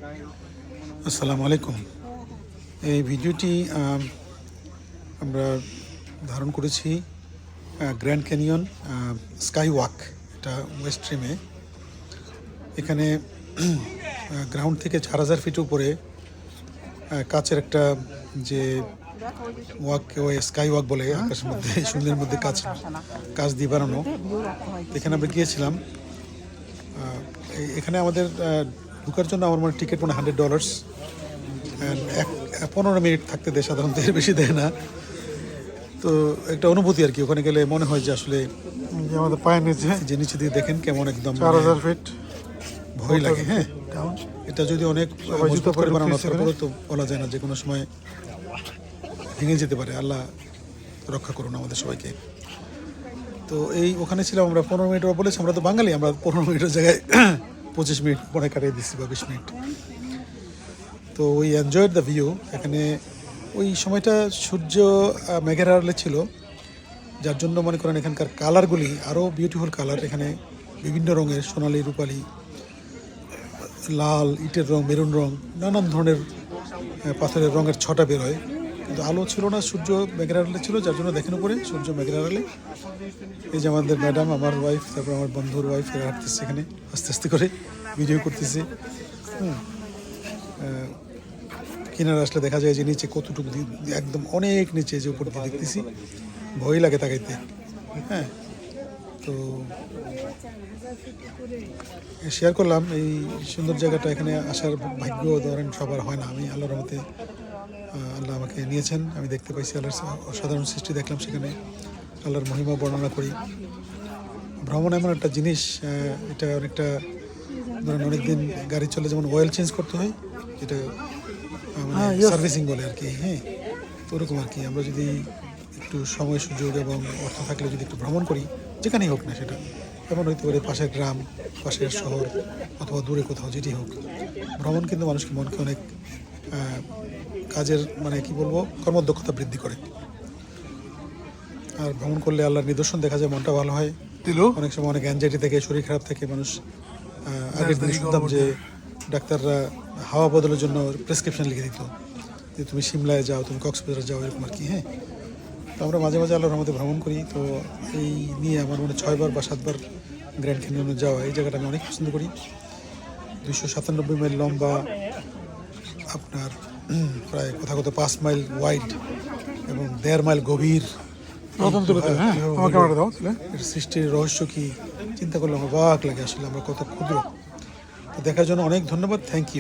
আসসালামু আলাইকুম। এই ভিডিওটি আমরা ধারণ করেছি গ্র্যান্ড ক্যানিয়ন স্কাই ওয়াক, এটা ওয়েস্ট স্ট্রিমে। এখানে গ্রাউন্ড থেকে 4000 ফিট উপরে কাচের একটা যে ওয়াক, স্কাই ওয়াক বলে, আকাশের মধ্যে শূন্যের মধ্যে কাচ দিয়ে বানানো। এখানে আমরা গিয়েছিলাম। এখানে আমাদের ঢোকার জন্য আমার মানে টিকিট মানে $100, 15 মিনিট থাকতে দেয়, সাধারণত এর বেশি দেয় না। তো একটা অনুভূতি আর কি, ওখানে গেলে মনে হয় যে আসলে আমাদের পায়ের নিচে যে নিচে দিয়ে দেখেন কেমন একদম 4000 ফিট ভয় লাগে। হ্যাঁ, এটা যদি অনেক মজবুত করে বানানো, তারপরে তো বলা যায় না, যে কোনো সময় ভেঙে যেতে পারে। আল্লাহ রক্ষা করুন আমাদের সবাইকে। তো এই ওখানে ছিলাম আমরা 15 মিনিট। বলেছি আমরা তো বাঙালি, আমরা 15 মিনিটের জায়গায় 25 মিনিট পরে কাটিয়ে দিচ্ছি বা 20 মিনিট। তো উই এনজয়েড দ্য ভিউ। এখানে ওই সময়টা সূর্য মেঘের আড়ালে ছিল, যার জন্য মনে করেন এখানকার কালারগুলি আরও বিউটিফুল কালার। এখানে বিভিন্ন রঙের, সোনালি, রূপালি, লাল, ইটের রং, মেরুন রং, নানান ধরনের পাথরের রঙের ছটা বেরোয়। কিন্তু আলো ছিল না, সূর্য মেঘের আড়ালে ছিল, যার জন্য দেখেন উপরে সূর্য মেঘের আড়ালে। এই যে আমাদের ম্যাডাম, আমার ওয়াইফ, তারপর আমার বন্ধুর ওয়াইফ, এরা হাঁটতেছে এখানে আস্তে আস্তে করে, ভিডিও করতেছে। কিনারে আসলে দেখা যায় যে নিচে কতটুকু, একদম অনেক নিচে, যে উপর দিয়ে দেখতেছি, ভয় লাগে তাকাইতে। হ্যাঁ, তো শেয়ার করলাম এই সুন্দর জায়গাটা। এখানে আসার ভাগ্য ধরেন সবার হয় না। আমি আল্লাহর রহমতে, আল্লাহ আমাকে নিয়েছেন, আমি দেখতে পাইছি আল্লাহর অসাধারণ সৃষ্টি দেখলাম সেখানে। আল্লাহর মহিমা বর্ণনা করি। ভ্রমণ এমন একটা জিনিস, এটা অনেকটা ধরেন অনেকদিন গাড়ি চলে যেমন অয়েল চেঞ্জ করতে হয়, যেটা সার্ভিসিং বলে আর কি। হ্যাঁ, তো ওরকম আর কি। আমরা যদি একটু সময়, সুযোগ এবং অর্থ থাকলে যদি একটু ভ্রমণ করি, যেখানেই হোক না সেটা, এমন হইতে পারে পাশের গ্রাম, পাশের শহর, অথবা দূরে কোথাও, যেটি হোক, ভ্রমণ কিন্তু মানুষকে, মনকে অনেক কাজের মানে কি বলবো, কর্মদক্ষতা বৃদ্ধি করে। আর ভ্রমণ করলে আল্লাহর নিদর্শন দেখা যায়, মনটা ভালো হয়। অনেক সময় অনেক অ্যাংজাইটি থেকে, শরীর খারাপ থেকে মানুষ, আগের দিন শুনতাম যে ডাক্তাররা হাওয়া বদলের জন্য প্রেসক্রিপশন লিখে দিত, যে তুমি সিমলায় যাও, তুমি কক্সবাজার যাও, এরকম আর কি। হ্যাঁ, তো আমরা মাঝে মাঝে আল্লাহর রহমতে ভ্রমণ করি। তো এই নিয়ে আমার মনে 6 বার বা 7 বার গ্র্যান্ড ক্যানিয়নে যাওয়া, এই জায়গাটা আমি অনেক পছন্দ করি। 297 মাইল লম্বা, আপনার প্রায় কোথাও 5 মাইল ওয়াইড এবং 1.5 মাইল গভীর। এর সৃষ্টির রহস্য কি চিন্তা করলে আমার অবাক লাগে, আসলে আমরা কত ক্ষুদ্র। তো দেখার জন্য অনেক ধন্যবাদ, থ্যাংক ইউ।